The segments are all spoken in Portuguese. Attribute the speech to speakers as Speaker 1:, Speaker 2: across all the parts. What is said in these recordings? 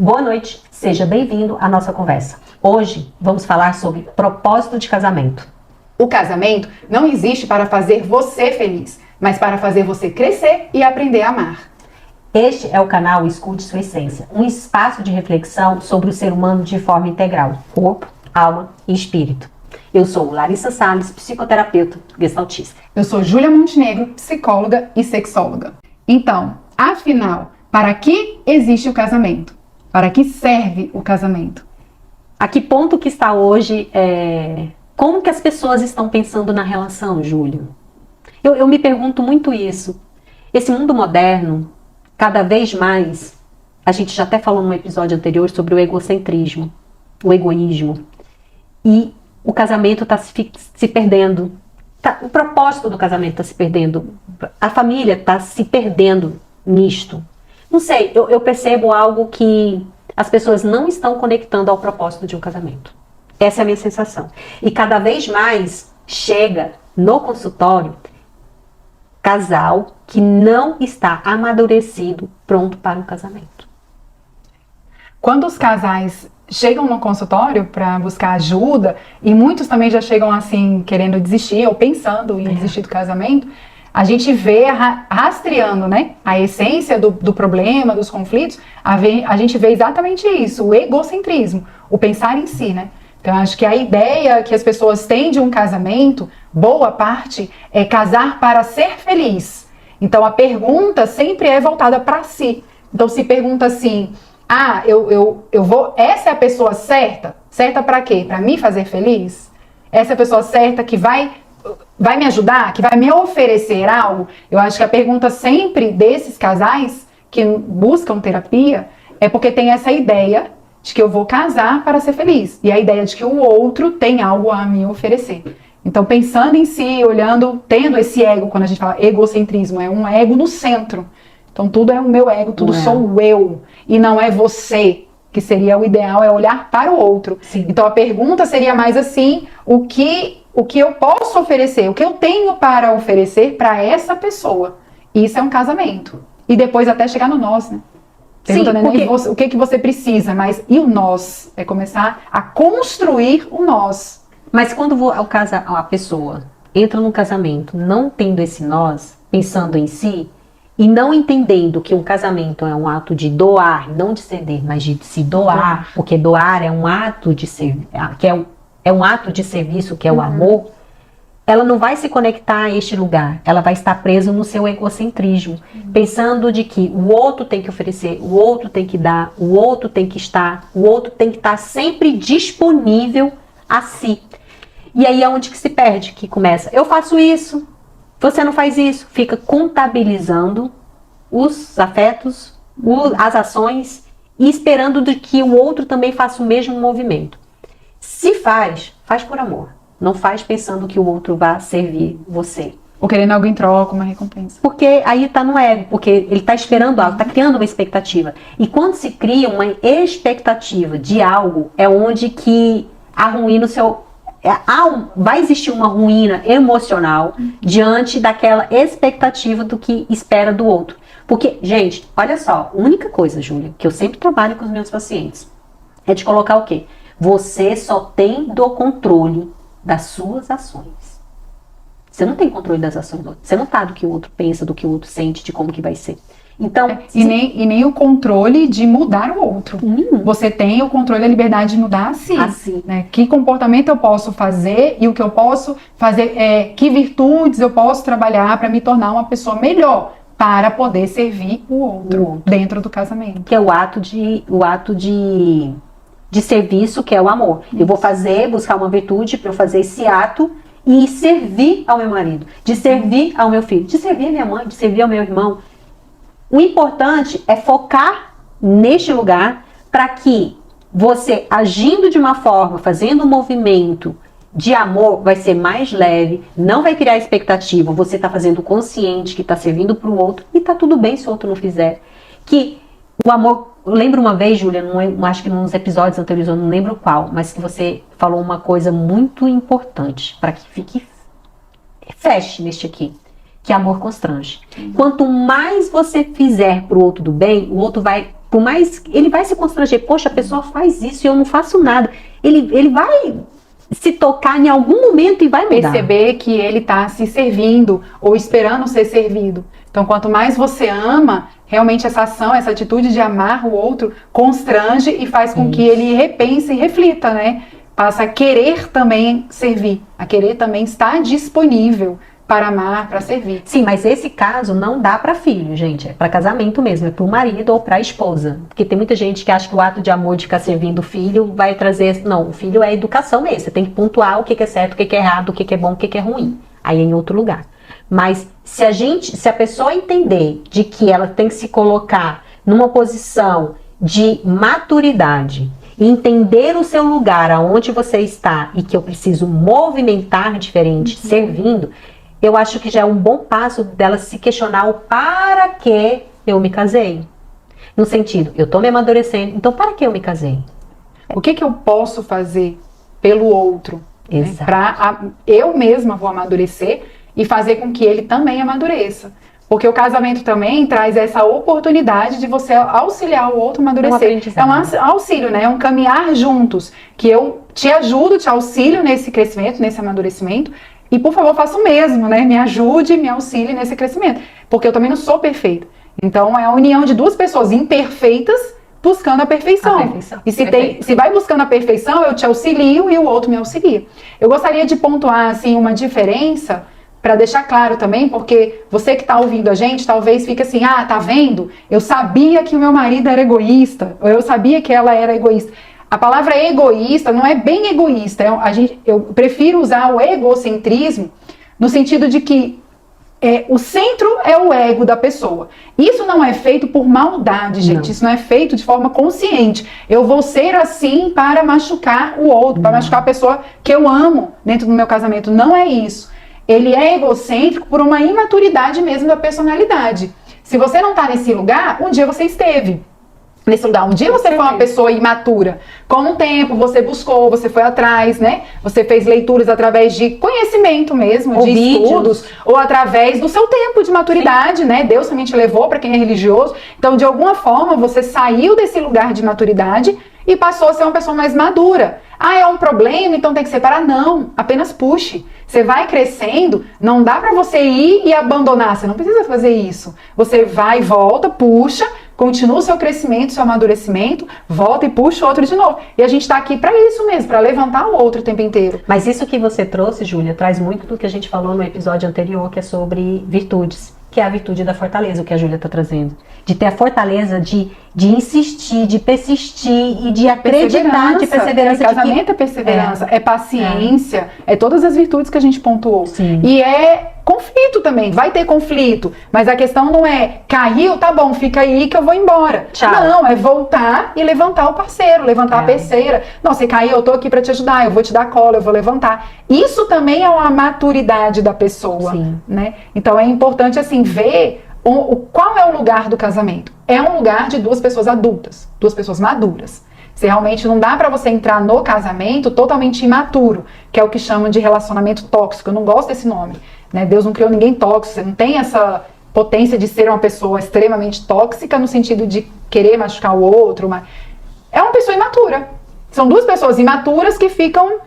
Speaker 1: Boa noite, seja bem-vindo à nossa conversa. Hoje vamos falar sobre propósito de casamento.
Speaker 2: O casamento não existe para fazer você feliz, mas para fazer você crescer e aprender a amar.
Speaker 1: Este é o canal Escute Sua Essência, um espaço de reflexão sobre o ser humano de forma integral, corpo, alma e espírito. Eu sou Larissa Salles, psicoterapeuta gestaltista.
Speaker 2: Eu sou Júlia Montenegro, psicóloga e sexóloga. Então, afinal, para que existe o casamento? Para que serve o casamento?
Speaker 1: A que ponto que está hoje, como que as pessoas estão pensando na relação, Júlia? Eu me pergunto muito isso. Esse mundo moderno, cada vez mais, a gente já até falou num episódio anterior sobre o egocentrismo, o egoísmo. E o casamento está se perdendo. O propósito do casamento está se perdendo. A família está se perdendo nisto. Não sei, eu percebo algo que as pessoas não estão conectando ao propósito de um casamento. Essa é a minha sensação. E cada vez mais chega no consultório casal que não está amadurecido, pronto para um casamento.
Speaker 2: Quando os casais chegam no consultório para buscar ajuda, e muitos também já chegam assim, querendo desistir ou pensando em desistir do casamento, a gente vê rastreando, né, a essência do problema, dos conflitos, a gente vê exatamente isso, o egocentrismo, o pensar em si, né? Então, acho que a ideia que as pessoas têm de um casamento, boa parte, é casar para ser feliz. Então, a pergunta sempre é voltada para si. Então, se pergunta assim, essa é a pessoa certa? Certa para quê? Para me fazer feliz? Essa é a pessoa certa que vai me ajudar? Que vai me oferecer algo? Eu acho que a pergunta sempre desses casais que buscam terapia é porque tem essa ideia de que eu vou casar para ser feliz. E a ideia de que o outro tem algo a me oferecer. Então, pensando em si, olhando, tendo esse ego, quando a gente fala egocentrismo, é um ego no centro. Então, tudo é o meu ego, tudo sou eu. E não é você, que seria o ideal, é olhar para o outro.
Speaker 1: Sim.
Speaker 2: Então, a pergunta seria mais assim, o que eu posso oferecer, o que eu tenho para oferecer para essa pessoa. Isso é um casamento. E depois até chegar no nós, né? Pergunta,
Speaker 1: Sim, porque...
Speaker 2: o que você precisa, mas e o nós? É começar a construir o nós.
Speaker 1: Mas quando a pessoa entra num casamento não tendo esse nós, pensando em si, e não entendendo que um casamento é um ato de doar, não de ceder, mas de se doar, porque doar é um ato de serviço, que é um ato de serviço, que é o amor, ela não vai se conectar a este lugar, ela vai estar presa no seu egocentrismo, pensando de que o outro tem que oferecer, o outro tem que dar, o outro tem que estar, o outro tem que estar sempre disponível a si. E aí é onde que se perde, que começa, eu faço isso, você não faz isso, fica contabilizando os afetos, as ações e esperando de que o outro também faça o mesmo movimento. Se faz por amor. Não faz pensando que o outro vai servir você.
Speaker 2: Ou querendo algo em troca, uma recompensa.
Speaker 1: Porque aí tá no ego, porque ele tá esperando algo, tá criando uma expectativa. E quando se cria uma expectativa de algo, é onde que a ruína vai existir uma ruína emocional diante daquela expectativa do que espera do outro. Porque, gente, olha só, a única coisa, Júlia, que eu sempre trabalho com os meus pacientes, é de colocar o quê? Você só tem do controle das suas ações. Você não tem controle das ações do outro. Você não tá do que o outro pensa, do que o outro sente, de como que vai ser. Então,
Speaker 2: e nem o controle de mudar o outro. Você tem o controle e a liberdade de mudar a si. Né? Que comportamento eu posso fazer e o que eu posso fazer, que virtudes eu posso trabalhar para me tornar uma pessoa melhor para poder servir o outro dentro do casamento.
Speaker 1: Que é o ato de serviço, que é o amor. Eu vou buscar uma virtude para eu fazer esse ato e servir ao meu marido, de servir ao meu filho, de servir à minha mãe, de servir ao meu irmão. O importante é focar neste lugar para que você, agindo de uma forma, fazendo um movimento de amor, vai ser mais leve, não vai criar expectativa, você está fazendo consciente que está servindo para o outro e está tudo bem se o outro não fizer. Que o amor, eu lembro uma vez, Júlia, acho que nos episódios anteriores, eu não lembro qual, mas que você falou uma coisa muito importante para que feche neste aqui. Que amor constrange. Quanto mais você fizer pro outro do bem, o outro vai por mais, ele vai se constranger, poxa, a pessoa faz isso e eu não faço nada. Ele vai se tocar em algum momento e vai mudar.
Speaker 2: Perceber que ele está se servindo ou esperando ser servido. Então, quanto mais você ama, realmente essa ação, essa atitude de amar o outro constrange e faz com que ele repense e reflita, né? Passa a querer também servir, a querer também estar disponível para amar, para servir.
Speaker 1: Sim, mas esse caso não dá para filho, gente. É para casamento mesmo, é para o marido ou para a esposa. Porque tem muita gente que acha que o ato de amor de ficar servindo o filho vai trazer... Não, o filho é educação mesmo. Você tem que pontuar o que é certo, o que é errado, o que é bom, o que é ruim. Aí é em outro lugar. Mas se a pessoa entender de que ela tem que se colocar numa posição de maturidade, entender o seu lugar, aonde você está e que eu preciso movimentar diferente, servindo, eu acho que já é um bom passo dela se questionar o para que eu me casei. No sentido, eu tô me amadurecendo, então para que eu me casei?
Speaker 2: O que eu posso fazer pelo outro?
Speaker 1: Exato.
Speaker 2: Né? Eu mesma vou amadurecer e fazer com que ele também amadureça. Porque o casamento também traz essa oportunidade de você auxiliar o outro a amadurecer. É um auxílio, né? É um caminhar juntos. Que eu te ajudo, te auxilio nesse crescimento, nesse amadurecimento. E, por favor, faça o mesmo, né? Me ajude, me auxilie nesse crescimento. Porque eu também não sou perfeita. Então, é a união de duas pessoas imperfeitas buscando a perfeição. E se vai buscando a perfeição, eu te auxilio e o outro me auxilia. Eu gostaria de pontuar, assim, uma diferença para deixar claro também, porque você que está ouvindo a gente, talvez fique assim, ah, tá vendo? Eu sabia que o meu marido era egoísta, ou eu sabia que ela era egoísta. A palavra egoísta não é bem egoísta, eu prefiro usar o egocentrismo no sentido de que o centro é o ego da pessoa. Isso não é feito por maldade, gente. Não. Isso não é feito de forma consciente. Eu vou ser assim para machucar o outro, para machucar a pessoa que eu amo dentro do meu casamento. Não é isso. Ele é egocêntrico por uma imaturidade mesmo da personalidade. Se você não está nesse lugar, um dia você esteve nesse lugar. Um dia você foi uma pessoa imatura. Com o tempo, você buscou, você foi atrás, né? Você fez leituras através de conhecimento mesmo, ou de estudos, ou através do seu tempo de maturidade, né? Deus também te levou para quem é religioso. Então, de alguma forma, você saiu desse lugar de maturidade e passou a ser uma pessoa mais madura. Ah, é um problema, então tem que separar? Não, apenas puxe. Você vai crescendo, não dá pra você ir e abandonar, você não precisa fazer isso. Você vai e volta, puxa, continua o seu crescimento, seu amadurecimento, volta e puxa o outro de novo. E a gente tá aqui pra isso mesmo, pra levantar o outro o tempo inteiro.
Speaker 1: Mas isso que você trouxe, Júlia, traz muito do que a gente falou no episódio anterior, que é sobre virtudes, que é a virtude da fortaleza, o que a Júlia tá trazendo. De ter a fortaleza de insistir, de persistir e de acreditar, de perseverança.
Speaker 2: Casamento é perseverança, é paciência, é todas as virtudes que a gente pontuou.
Speaker 1: Sim.
Speaker 2: E é conflito também, vai ter conflito, mas a questão não é caiu, tá bom, fica aí que eu vou embora.
Speaker 1: Tchau.
Speaker 2: Não, é voltar e levantar o parceiro, levantar a parceira. Não, você caiu, eu tô aqui pra te ajudar, eu vou te dar cola, eu vou levantar. Isso também é uma maturidade da pessoa, né? Então é importante assim ver qual é o lugar do casamento. É um lugar de duas pessoas adultas, duas pessoas maduras. Se realmente não dá pra você entrar no casamento totalmente imaturo, que é o que chamam de relacionamento tóxico. Eu não gosto desse nome, né? Deus não criou ninguém tóxico, você não tem essa potência de ser uma pessoa extremamente tóxica no sentido de querer machucar o outro, mas é uma pessoa imatura. São duas pessoas imaturas que ficam...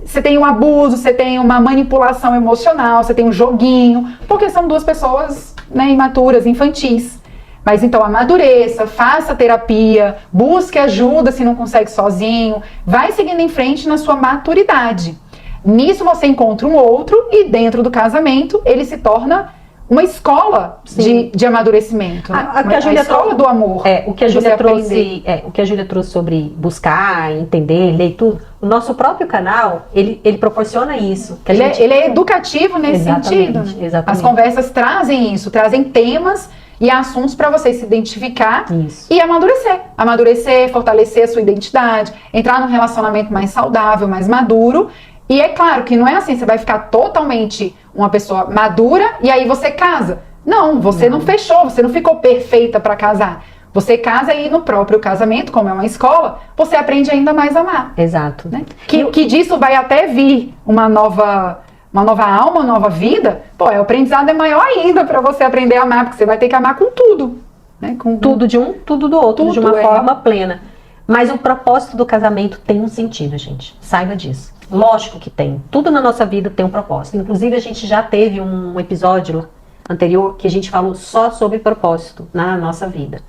Speaker 2: Você tem um abuso, você tem uma manipulação emocional, você tem um joguinho, porque são duas pessoas, né, imaturas, infantis. Mas então amadureça, faça terapia, busque ajuda se não consegue sozinho, vai seguindo em frente na sua maturidade. Nisso você encontra um outro e dentro do casamento ele se torna uma escola de amadurecimento. Né?
Speaker 1: A escola
Speaker 2: do amor.
Speaker 1: O que a Júlia trouxe, o que a Júlia trouxe sobre buscar, entender, ler tudo. O nosso próprio canal, ele proporciona isso. Que
Speaker 2: ele é educativo nesse sentido. Né?
Speaker 1: Exatamente.
Speaker 2: As conversas trazem isso, trazem temas e assuntos para você se identificar e amadurecer. Amadurecer, fortalecer a sua identidade, entrar num relacionamento mais saudável, mais maduro. E é claro que não é assim, você vai ficar totalmente uma pessoa madura e aí você casa. Não, você não fechou, você não ficou perfeita para casar. Você casa e no próprio casamento, como é uma escola, você aprende ainda mais a amar.
Speaker 1: Exato.
Speaker 2: Né? Que disso vai até vir uma nova alma, uma nova vida. Pô, o aprendizado é maior ainda para você aprender a amar, porque você vai ter que amar com tudo. né? Com
Speaker 1: Tudo de um, tudo do outro,
Speaker 2: Tudo,
Speaker 1: de uma forma plena. Mas o propósito do casamento tem um sentido, gente. Saiba disso. Lógico que tem. Tudo na nossa vida tem um propósito. Inclusive, a gente já teve um episódio anterior que a gente falou só sobre propósito na nossa vida.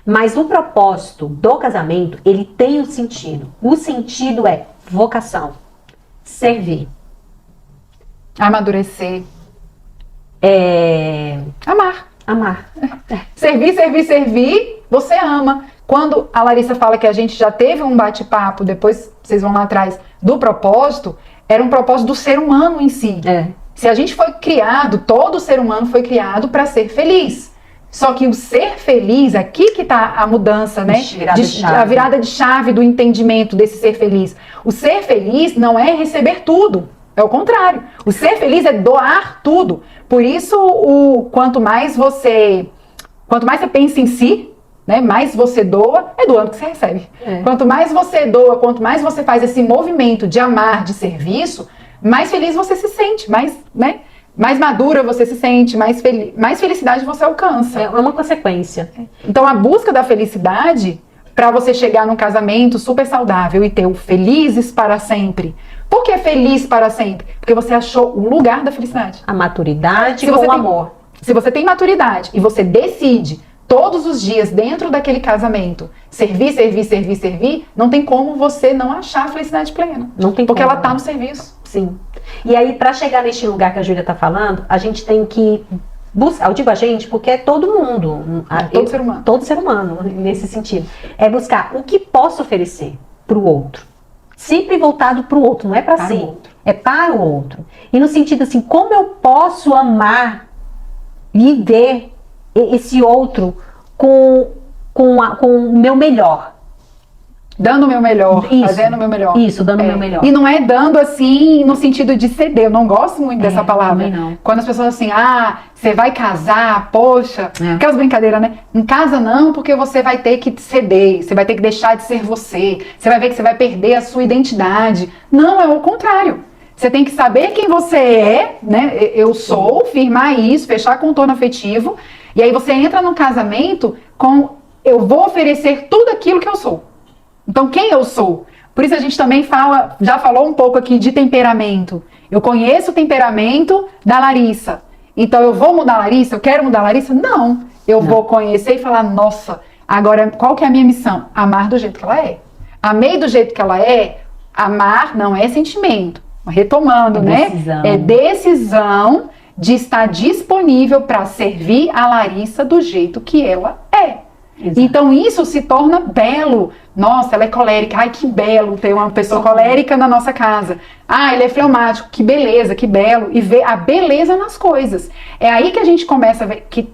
Speaker 1: Mas o propósito do casamento, ele tem um sentido. O sentido é vocação, servir,
Speaker 2: amadurecer, amar.
Speaker 1: amar.
Speaker 2: Servir, servir, servir, você ama. Quando a Larissa fala que a gente já teve um bate-papo, depois vocês vão lá atrás, do propósito, era um propósito do ser humano em si. Se a gente foi criado, todo ser humano foi criado para ser feliz. Só que o ser feliz, aqui que está a mudança, né? A virada de chave do entendimento desse ser feliz. O ser feliz não é receber tudo. É o contrário. O ser feliz é doar tudo. Por isso, quanto mais você pensa em si, né, mais você doa, é doando que você recebe. Quanto mais você doa, quanto mais você faz esse movimento de amar, de serviço, mais feliz você se sente, mais madura você se sente, mais felicidade você alcança.
Speaker 1: É uma consequência.
Speaker 2: Então a busca da felicidade, para você chegar num casamento super saudável e ter o felizes para sempre. Por que feliz para sempre? Porque você achou o lugar da felicidade.
Speaker 1: A maturidade com o amor.
Speaker 2: Se você tem maturidade e você decide todos os dias dentro daquele casamento servir, servir, servir, servir, não tem como você não achar a felicidade plena.
Speaker 1: Não tem
Speaker 2: porque
Speaker 1: como.
Speaker 2: ela está no serviço.
Speaker 1: Sim. E aí, para chegar neste lugar que a Júlia está falando, a gente tem que buscar, eu digo a gente porque é todo mundo.
Speaker 2: Ser humano.
Speaker 1: Todo ser humano, nesse sentido. É buscar o que posso oferecer para o outro. Sempre voltado para o outro, não é para si. É para o outro. E no sentido assim, como eu posso amar, viver esse outro com o meu melhor.
Speaker 2: Dando o meu melhor, fazendo o meu melhor.
Speaker 1: Isso, dando o meu melhor.
Speaker 2: E não é dando assim no sentido de ceder. Eu não gosto muito dessa palavra.
Speaker 1: Não.
Speaker 2: Quando as pessoas assim, você vai casar, poxa, aquelas brincadeiras, né? Não casa não, porque você vai ter que ceder, você vai ter que deixar de ser você. Você vai ver que você vai perder a sua identidade. Não, é o contrário. Você tem que saber quem você é, né? Eu sou, firmar isso, fechar contorno afetivo. E aí você entra num casamento com eu vou oferecer tudo aquilo que eu sou. Então, quem eu sou? Por isso a gente também já falou um pouco aqui de temperamento. Eu conheço o temperamento da Larissa. Então, eu vou mudar a Larissa? Eu quero mudar a Larissa? Não. Eu vou conhecer e falar, nossa, agora qual que é a minha missão? Amar do jeito que ela é. Amei do jeito que ela é. Amar não é sentimento. Retomando,
Speaker 1: decisão.
Speaker 2: É decisão de estar disponível para servir a Larissa do jeito que ela é. Exato. Então isso se torna belo. Nossa, ela é colérica. Ai, que belo ter uma pessoa colérica na nossa casa. Ele é fleumático. Que beleza, que belo. E ver a beleza nas coisas. É aí que a gente começa a ver que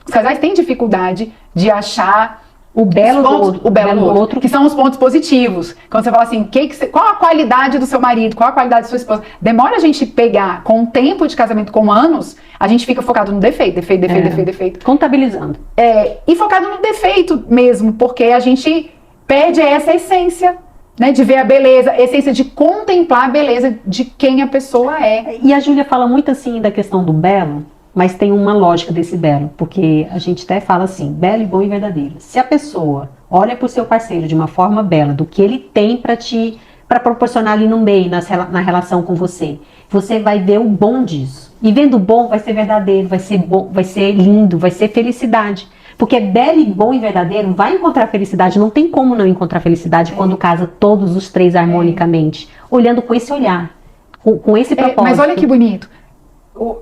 Speaker 2: os casais têm dificuldade de achar o belo do outro, que são os pontos positivos. Quando você fala assim, qual a qualidade do seu marido, qual a qualidade da sua esposa? Demora a gente pegar, com o tempo de casamento, com anos, a gente fica focado no defeito.
Speaker 1: Contabilizando.
Speaker 2: E focado no defeito mesmo, porque a gente perde essa essência, né, de ver a beleza, a essência de contemplar a beleza de quem a pessoa é.
Speaker 1: E a Júlia fala muito assim da questão do belo, mas tem uma lógica desse belo, porque a gente até fala assim, belo e bom e verdadeiro. Se a pessoa olha para o seu parceiro de uma forma bela, do que ele tem para proporcionar ali no meio, na relação com você, você vai ver o bom disso. E vendo o bom, vai ser verdadeiro, vai ser bom, vai ser lindo, vai ser felicidade. Porque belo e bom e verdadeiro vai encontrar felicidade, não tem como não encontrar felicidade quando casa todos os três harmonicamente, olhando com esse olhar, com esse propósito.
Speaker 2: Mas olha que bonito.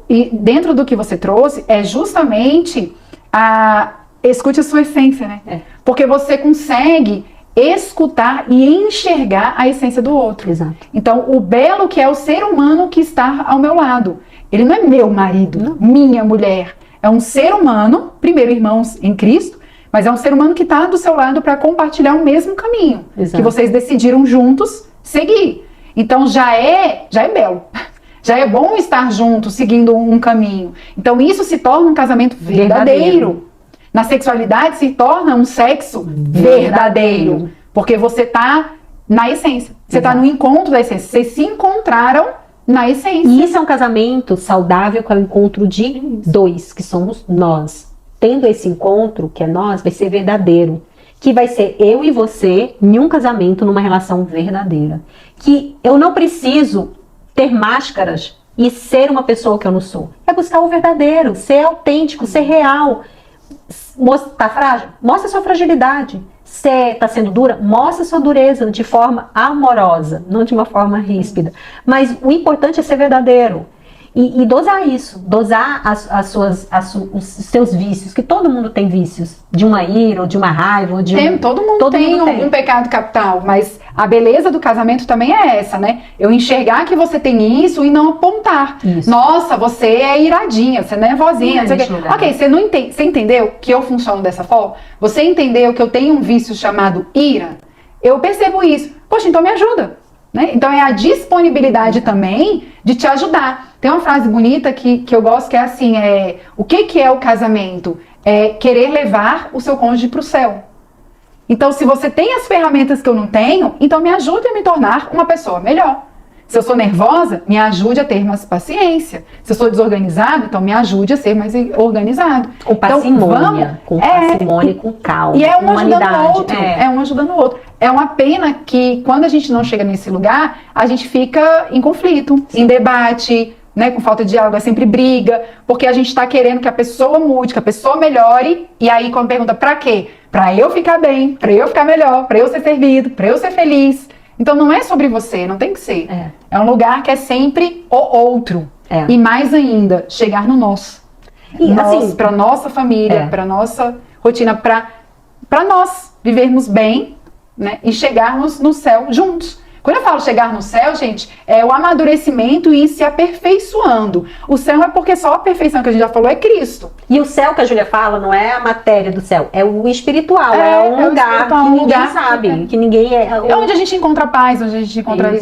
Speaker 2: E dentro do que você trouxe é justamente escute a sua essência, né? Porque você consegue escutar e enxergar a essência do outro.
Speaker 1: Exato.
Speaker 2: Então, o belo que é o ser humano que está ao meu lado. Ele não é meu marido, minha mulher. É um ser humano, primeiro irmãos em Cristo, mas é um ser humano que está do seu lado para compartilhar o mesmo caminho. Exato. Que vocês decidiram juntos seguir. Então, já é belo. Já é bom estar junto, seguindo um caminho. Então isso se torna um casamento verdadeiro. Na sexualidade se torna um sexo verdadeiro. Porque você está na essência. Você está no encontro da essência. Vocês se encontraram na essência.
Speaker 1: E isso é um casamento saudável, que é o encontro de dois, que somos nós. tendo esse encontro, que é nós, vai ser verdadeiro. Que vai ser eu e você em um casamento, numa relação verdadeira. Que eu não preciso ter máscaras e ser uma pessoa que eu não sou. É buscar o verdadeiro, ser autêntico, ser real. Tá frágil? Mostra sua fragilidade. Se tá sendo dura, mostra sua dureza de forma amorosa, não de uma forma ríspida. Mas o importante é ser verdadeiro. E dosar isso, dosar os seus vícios, que todo mundo tem vícios, de uma ira, ou de uma raiva, ou de
Speaker 2: todo mundo tem um pecado capital, mas a beleza do casamento também é essa, né? Eu enxergar que você tem isso e não apontar. Isso. Nossa, você é iradinha, você é nervosinha, ok, você entendeu que eu funciono dessa forma? Você entendeu que eu tenho um vício chamado ira? Eu percebo isso. Poxa, então me ajuda. Né? Então é a disponibilidade também de te ajudar. Tem uma frase bonita que eu gosto, que é assim, o que é o casamento? É querer levar o seu cônjuge para o céu. Então, se você tem as ferramentas que eu não tenho, então me ajude a me tornar uma pessoa melhor. Se eu sou nervosa, me ajude a ter mais paciência. Se eu sou desorganizado, então me ajude a ser mais organizado.
Speaker 1: Com parcimônia, com calma.
Speaker 2: E é um ajudando o outro. É um ajudando o outro. É uma pena que quando a gente não chega nesse lugar, a gente fica em conflito, em debate, né, com falta de diálogo, é sempre briga, porque a gente está querendo que a pessoa mude, que a pessoa melhore, e aí quando pergunta pra quê? Pra eu ficar bem, pra eu ficar melhor, pra eu ser servido, pra eu ser feliz. Então não é sobre você, não tem que ser. É um lugar que é sempre o outro. E mais ainda, chegar no nosso. E assim, pra nossa família, pra nossa rotina, pra nós vivermos bem, né, e chegarmos no céu juntos. Quando eu falo chegar no céu, gente, é o amadurecimento e ir se aperfeiçoando. O céu é porque só a perfeição que a gente já falou é Cristo.
Speaker 1: E o céu que a Júlia fala não é a matéria do céu, é o espiritual, é um lugar que ninguém sabe, que ninguém é.
Speaker 2: É onde a gente encontra a paz, onde a gente encontra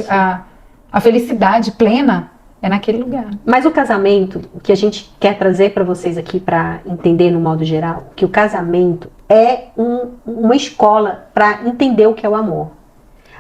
Speaker 2: a felicidade plena, é naquele lugar.
Speaker 1: Mas o casamento, o que a gente quer trazer para vocês aqui, para entender no modo geral, que o casamento é uma escola para entender o que é o amor.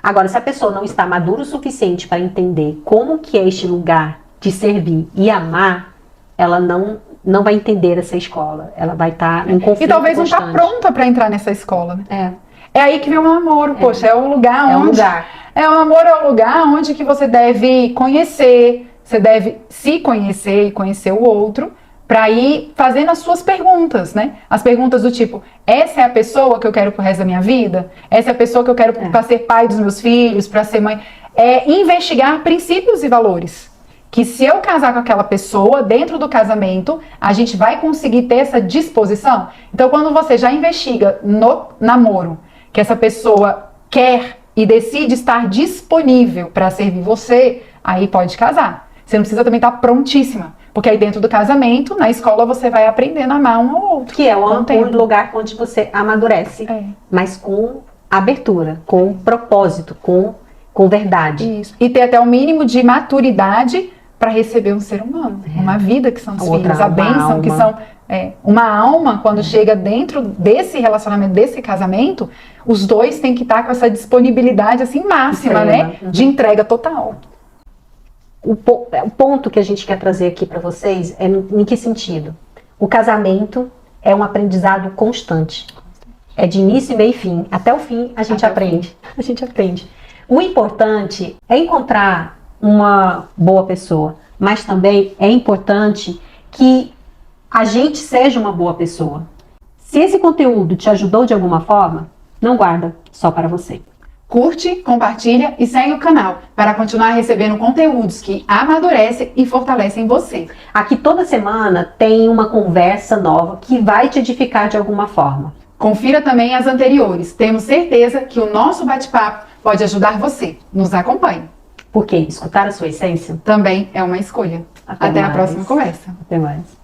Speaker 1: Agora, se a pessoa não está madura o suficiente para entender como que é este lugar de servir e amar, ela não vai entender essa escola. Ela vai estar em conflito.
Speaker 2: E talvez constante. Não está pronta para entrar nessa escola. Né? É aí que vem o namoro. Poxa, é o lugar onde... o namoro é o lugar onde que você deve conhecer, você deve se conhecer e conhecer o outro, para ir fazendo as suas perguntas, né? As perguntas do tipo, essa é a pessoa que eu quero pro resto da minha vida? Essa é a pessoa que eu quero para ser pai dos meus filhos, para ser mãe? É investigar princípios e valores. Que se eu casar com aquela pessoa, dentro do casamento, a gente vai conseguir ter essa disposição. Então, quando você já investiga no namoro, que essa pessoa quer e decide estar disponível para servir você, aí pode casar. Você não precisa também estar prontíssima. Porque aí dentro do casamento, na escola, você vai aprendendo a amar um ao outro.
Speaker 1: Que é um lugar onde você amadurece, mas com abertura, com propósito, com verdade.
Speaker 2: Isso. E ter até o mínimo de maturidade para receber um ser humano. Uma vida que são os filhos, a bênção que são... uma alma, quando chega dentro desse relacionamento, desse casamento, os dois têm que estar com essa disponibilidade assim máxima, né? De entrega total.
Speaker 1: O ponto que a gente quer trazer aqui para vocês é em que sentido? O casamento é um aprendizado constante. É de início, meio e fim. Até o fim a gente aprende. A gente aprende. O importante é encontrar uma boa pessoa, mas também é importante que a gente seja uma boa pessoa. Se esse conteúdo te ajudou de alguma forma, não guarda só para você.
Speaker 2: Curte, compartilha e segue o canal para continuar recebendo conteúdos que amadurecem e fortalecem você.
Speaker 1: Aqui toda semana tem uma conversa nova que vai te edificar de alguma forma.
Speaker 2: Confira também as anteriores. Temos certeza que o nosso bate-papo pode ajudar você. Nos acompanhe.
Speaker 1: Porque escutar a sua essência
Speaker 2: também é uma escolha. Até a próxima conversa.
Speaker 1: Até mais.